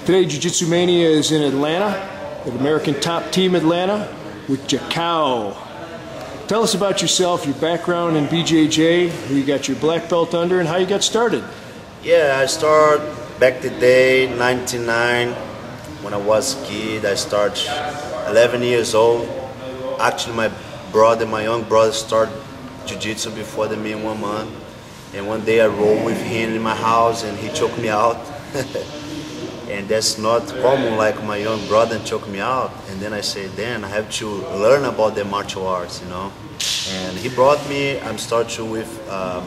Today, Jiu-Jitsu Mania is in Atlanta, at American Top Team Atlanta, with Jucao. Tell us about yourself, your background in BJJ, who you got your black belt under, and how you got started. Yeah, I started back the day, 99, when I was a kid. I started 11 years old. Actually, my young brother started Jiu-Jitsu before me in 1 month. And one day I rolled with him in my house and he choked me out. And that's not common, like my young brother choked me out. And then I said, then I have to learn about the martial arts, you know. And he brought me, I'm starting with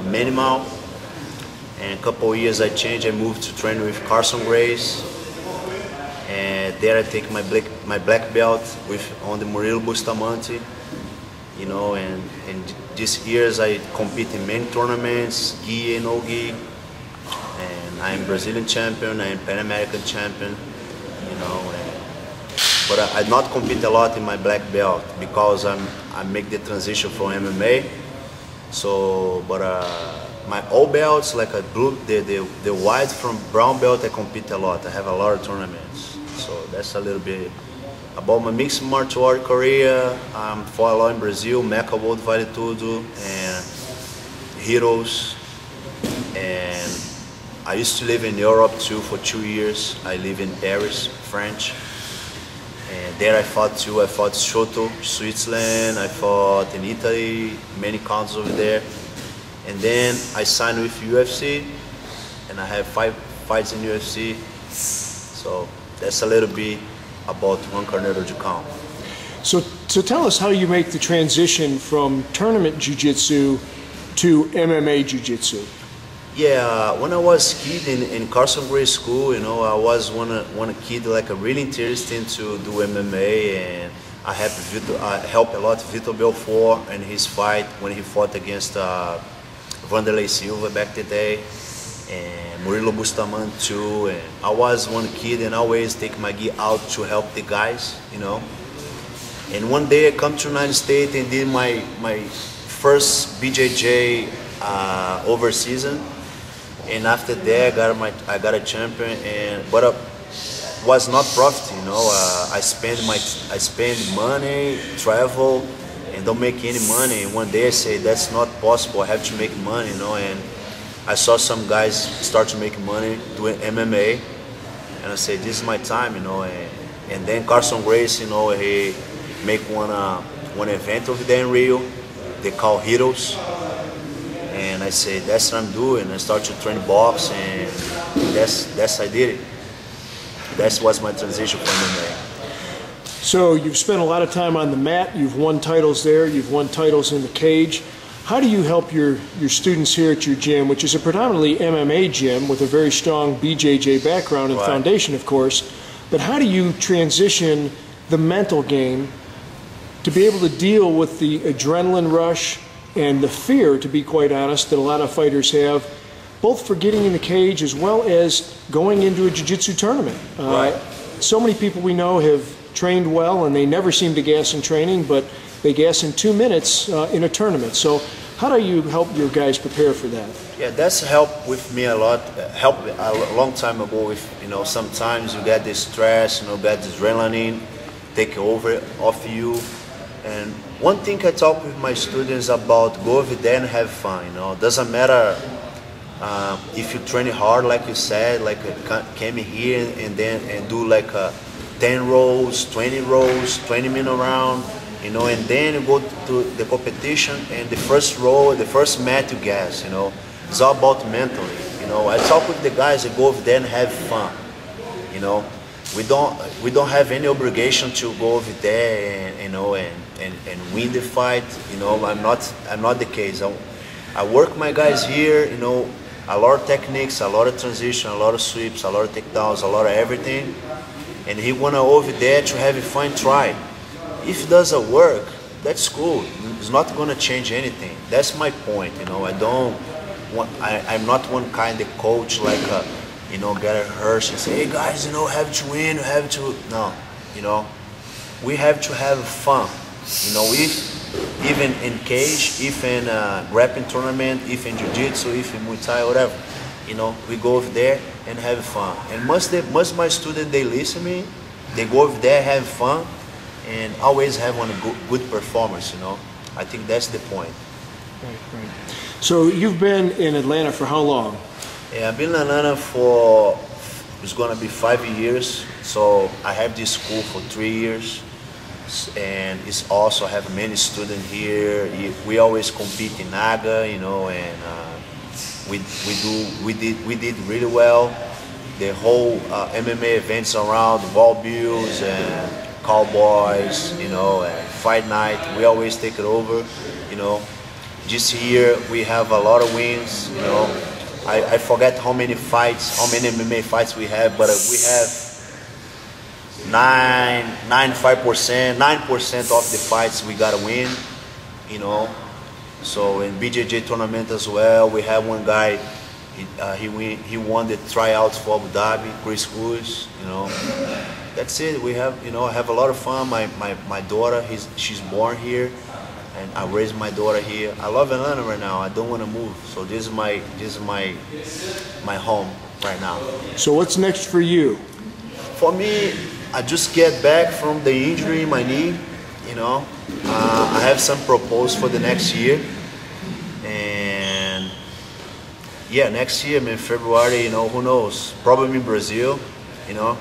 minimal. And a couple of years I changed, I moved to train with Carson Grace. And there I take my black belt on the Murilo Bustamante. You know, and these years I compete in many tournaments, gi and no gi. And I'm Brazilian champion, I'm Pan American champion, you know. But I not compete a lot in my black belt because I make the transition from MMA. So, but my old belts, like the white from brown belt, I compete a lot. I have a lot of tournaments. So that's a little bit about my mixed martial art career. I'm fought a lot in Brazil, Meca World Vale Tudo, and Heroes. And I used to live in Europe too for 2 years. I live in Paris, French. And there I fought too. I fought Jucao, Switzerland. I fought in Italy, many countries over there. And then I signed with UFC, and I have 5 fights in UFC. So that's a little bit about Juan Carneiro Jucao. So tell us how you make the transition from tournament jiu-jitsu to MMA jiu-jitsu. Yeah, when I was a kid in Carson Grace School, you know, I was one kid like really interested to do MMA, and I helped a lot Vitor Belfort in his fight when he fought against Vanderlei Silva back the day, and Murilo Bustamante too. And I was one kid and always take my gi out to help the guys, you know. And one day I come to United States and did my first BJJ overseas. And after that, I got a champion, but was not profit, you know. I spend money, travel, and don't make any money. And one day I say that's not possible. I have to make money, you know. And I saw some guys start to make money doing MMA, and I said this is my time, you know. And then Carson Grace, you know, he make one event over there in Rio. They call Heroes. And I said, that's what I'm doing. I started to train box, and that's I did it. That was my transition from MMA. So you've spent a lot of time on the mat. You've won titles there. You've won titles in the cage. How do you help your students here at your gym, which is a predominantly MMA gym with a very strong BJJ background and foundation, of course, but how do you transition the mental game to be able to deal with the adrenaline rush and the fear, to be quite honest, that a lot of fighters have, both for getting in the cage as well as going into a jiu-jitsu tournament? So many people we know have trained well and they never seem to gas in training, but they gas in 2 minutes in a tournament. So how do you help your guys prepare for that? Yeah, that's helped with me a lot. Helped a long time ago with, you know, sometimes you get this stress, you know, get this adrenaline take over off you. And one thing I talk with my students about, go over there and have fun, you know. Doesn't matter if you train hard, like you said, like came here and do like 10 rolls, 20 rolls, 20-minute round, you know, and then you go to the competition and the first roll, the first mat you gas, you know. It's all about mentally, you know. I talk with the guys that go over there and have fun, you know. We don't have any obligation to go over there and, you know, and win the fight. You know, I'm not the case. I work my guys here, you know, a lot of techniques, a lot of transition, a lot of sweeps, a lot of takedowns, a lot of everything. And he wanna over there to have a fun try. If it doesn't work, that's cool. It's not gonna change anything. That's my point, you know. I'm not one kind of coach like you know, get a hurt and say, hey guys, you know, have to win, you have to. No, you know, we have to have fun. You know, even in cage, if in grappling tournament, if in jiu-jitsu, if in Muay Thai, whatever. You know, we go over there and have fun. And most my students, they listen to me, they go over there, have fun, and always have one good performance, you know. I think that's the point. Right, right. So you've been in Atlanta for how long? Yeah, I've been in Atlanta for, it's gonna be 5 years. So I have this school for 3 years. And it's also have many students here. We always compete in NAGA, you know, and we did really well. The whole MMA events around, Wall Bills and Cowboys, you know, and Fight Night, we always take it over, you know. This year we have a lot of wins, you know. I forget how many fights, how many MMA fights we have, but we have 9% of the fights we gotta win, you know. So in BJJ tournament as well, we have one guy. He won the tryouts for Abu Dhabi, Chris Cruz, you know. That's it. We have, you know, I have a lot of fun. My daughter, she's born here, and I raised my daughter here. I love Atlanta right now. I don't want to move. So this is my home right now. So what's next for you? For me, I just get back from the injury in my knee, you know. I have some proposed for the next year, and yeah, next year, in February, you know, who knows? Probably in Brazil, you know.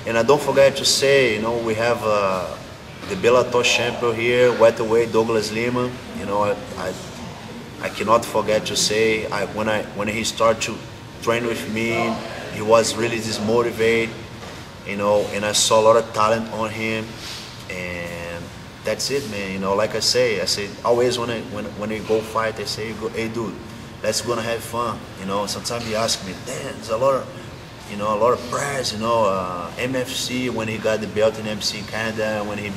And I don't forget to say, you know, we have the Bellator champion here, welterweight Douglas Lima. You know, I cannot forget to say, when he started to train with me, he was really dismotivated, you know, and I saw a lot of talent on him, and that's it, man. You know, like I say always when we go fight, I say, hey, dude, let's gonna have fun. You know, sometimes he ask me, damn, there's a lot of, you know, a lot of press. You know, MFC when he got the belt in MC in Canada, when he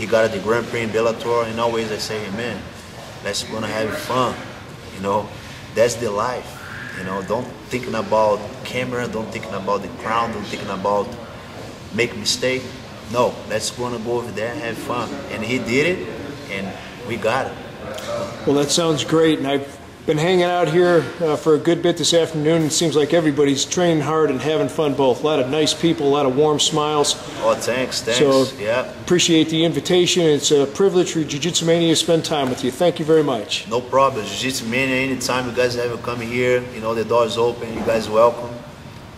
got the Grand Prix in Bellator, and always I say, hey, man, let's gonna have fun. You know, that's the life. You know, don't thinking about camera, don't thinking about the crown, don't thinking about make mistake. No, let's gonna go over there and have fun. And he did it, and we got it. Well, that sounds great, and I've been hanging out here for a good bit this afternoon. It seems like everybody's training hard and having fun both. A lot of nice people, a lot of warm smiles. Oh, thanks. So, yeah. Appreciate the invitation. It's a privilege for Jiu-Jitsu Mania to spend time with you. Thank you very much. No problem. Jiu-Jitsu Mania, anytime you guys ever come here, you know, the door is open. You guys welcome,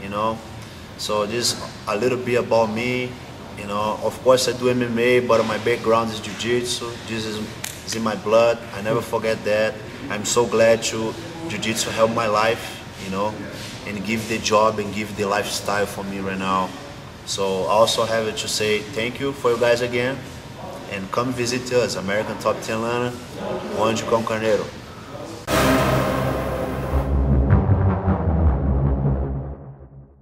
you know. So this is a little bit about me. You know, of course I do MMA, but my background is Jiu-Jitsu. This is in my blood. I never forget that. I'm so glad Jiu-Jitsu helped my life, you know, and give the job and give the lifestyle for me right now. So I also have to say thank you for you guys again, and come visit us, American Top 10 Atlanta, on Jucao, Carneiro.